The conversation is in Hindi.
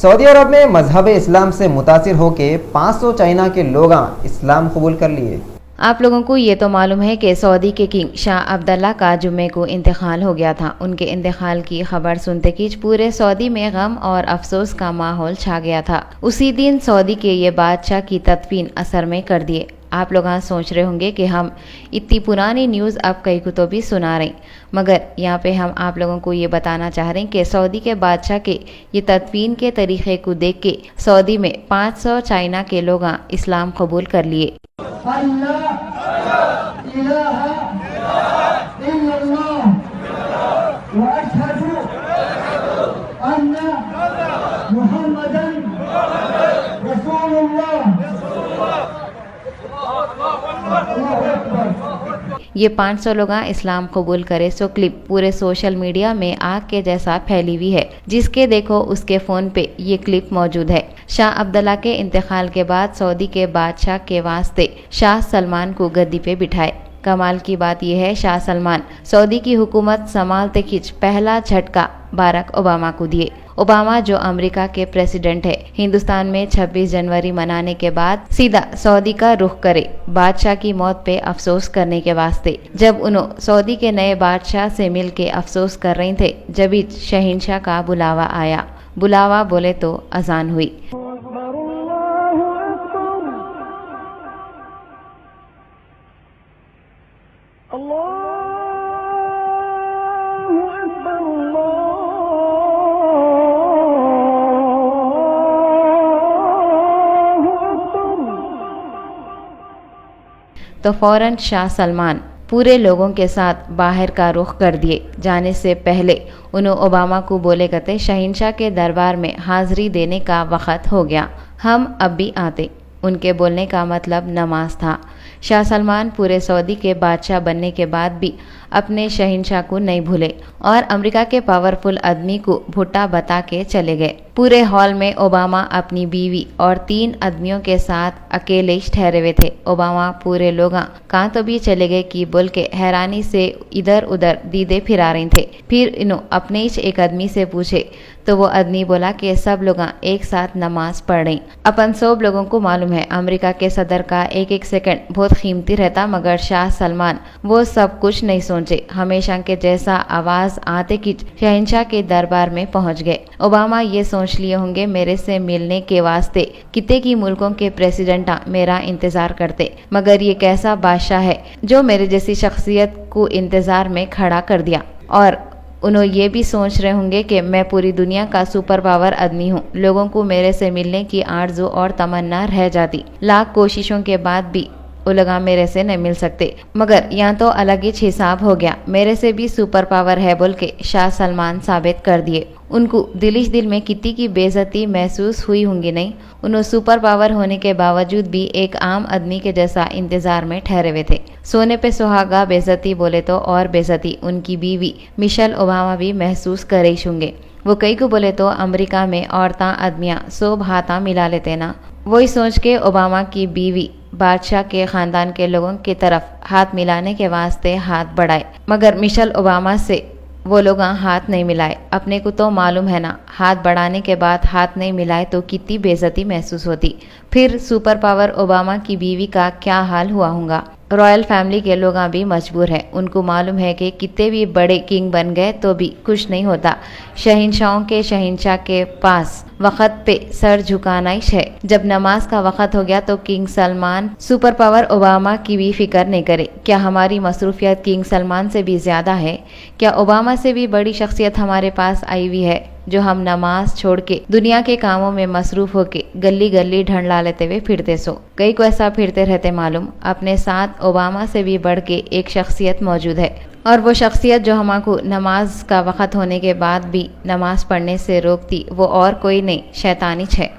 सऊदी अरब में मजहब इस्लाम से मुतासिर होकर 500 चाइना के लोग इस्लाम कबूल कर लिए। आप लोगों को ये तो मालूम है कि सऊदी के किंग शाह अब्दुल्ला का जुम्मे को इंतकाल हो गया था। उनके इंतकाल की खबर सुनते ही पूरे सऊदी में गम और अफसोस का माहौल छा गया था। उसी दिन सऊदी के ये बादशाह की तदफीन असर में कर दिए। आप लोग सोच रहे होंगे कि हम इतनी पुरानी न्यूज़ अब कई को तो भी सुना रहे, मगर यहाँ पे हम आप लोगों को ये बताना चाह रहे हैं कि सऊदी के बादशाह के ये तदफीन के तरीक़े को देख के सऊदी में 500 चाइना के लोग इस्लाम कबूल कर लिए। ये 500 लोग इस्लाम कबूल करे सो क्लिप पूरे सोशल मीडिया में आग के जैसा फैली हुई है। जिसके देखो उसके फ़ोन पे ये क्लिप मौजूद है। शाह अब्दुल्ला के इंतकाल के बाद सऊदी के बादशाह के वास्ते शाह सलमान को गद्दी पे बिठाए। कमाल की बात यह है, शाह सलमान सऊदी की हुकूमत संभालते खिंच पहला झटका बाराक ओबामा को दिए। ओबामा जो अमेरिका के प्रेसिडेंट है, हिंदुस्तान में 26 जनवरी मनाने के बाद सीधा सऊदी का रुख करे बादशाह की मौत पे अफसोस करने के वास्ते। जब उन्होंने सऊदी के नए बादशाह से मिल के अफसोस कर रहे थे, जब शहंशाह का बुलावा आया। बुलावा बोले तो अजान हुई। तो फौरन शाह सलमान पूरे लोगों के साथ बाहर का रुख कर दिए। जाने से पहले उन्होंने ओबामा को बोले कहते, शहंशाह के दरबार में हाजिरी देने का वक़्त हो गया, हम अब भी आते। उनके बोलने का मतलब नमाज था। शाह सलमान पूरे सऊदी के बादशाह बनने के बाद भी अपने शहंशाह को नहीं भूले और अमेरिका के पावरफुल आदमी को भुट्टा बता के चले गए। पूरे हॉल में ओबामा अपनी बीवी और 3 आदमियों के साथ अकेले ठहरे हुए थे। ओबामा पूरे लोग कहाँ तो भी चले गए कि बोल के हैरानी से इधर उधर दीदे फिरा रहे थे। फिर इन्हों अपने ही एक आदमी से पूछे तो वो आदमी बोला कि सब लोग एक साथ नमाज पढ़ रहे। अपन सब लोगों को मालूम है अमेरिका के सदर का एक एक सेकंड बहुत कीमती रहता, मगर शाह सलमान वो सब कुछ नहीं सोचे। हमेशा के जैसा आवाज आते कि शहंशाह के दरबार में पहुंच गए। ओबामा ये सोच लिए होंगे मेरे से मिलने के वास्ते कितने की मुल्कों के प्रेसिडेंट मेरा इंतजार करते, मगर ये कैसा बादशाह है जो मेरे जैसी शख्सियत को इंतजार में खड़ा कर दिया। और उन्होंने ये भी सोच रहे होंगे कि मैं पूरी दुनिया का सुपर पावर आदमी हूँ, लोगों को मेरे से मिलने की आरज़ू और तमन्ना रह जाती। लाख कोशिशों के बाद भी वो लोग मेरे से नहीं मिल सकते, मगर यहाँ तो अलग ही हिसाब हो गया, मेरे से भी सुपर पावर है बोल के शाह सलमान साबित कर दिए। उनको दिल में कितनी की बेइज्जती महसूस हुई होंगी नहीं। उन्होंने सुपर पावर होने के बावजूद भी एक आम आदमी के जैसा इंतजार में ठहरे हुए थे। सोने पे सुहागा बेइज्जती बोले तो और बेइज्जती उनकी बीवी मिशेल ओबामा भी महसूस कर रही होंगे। वो कई को बोले तो अमेरिका में औरतां आदमियां सब हाथा मिला लेते ना। वही सोच के ओबामा की बीवी बादशाह के खानदान के लोगों की तरफ हाथ मिलाने के वास्ते हाथ बढ़ाए, मगर मिशेल ओबामा से वो लोग हाथ नहीं मिलाए। अपने को तो मालूम है ना, हाथ बढ़ाने के बाद हाथ नहीं मिलाए तो कितनी बेइज्जती महसूस होती। फिर सुपर पावर ओबामा की बीवी का क्या हाल हुआ होगा। रॉयल फैमिली के लोग भी मजबूर हैं। उनको मालूम है कि कितने भी बड़े किंग बन गए तो भी कुछ नहीं होता। शहंशाहों के शहंशाह के पास वक़्त पे सर झुकाना ही है। जब नमाज का वक़्त हो गया तो king Salman super power Obama की भी फिक्र नहीं करे। क्या हमारी मसरूफियत किंग सलमान से भी ज़्यादा है? क्या ओबामा से भी बड़ी शख्सियत हमारे पास आई हुई है जो हम नमाज छोड़ के दुनिया के कामों में मसरूफ होके गली गली ढंढला लेते हुए फिरते सो? कई को ऐसा फिरते रहते मालूम। अपने साथ ओबामा से भी बढ़ के एक शख्सियत मौजूद है, और वो शख्सियत जो हमको नमाज का वक़्त होने के बाद भी नमाज पढ़ने से रोकती वो और कोई नहीं, शैतानी है।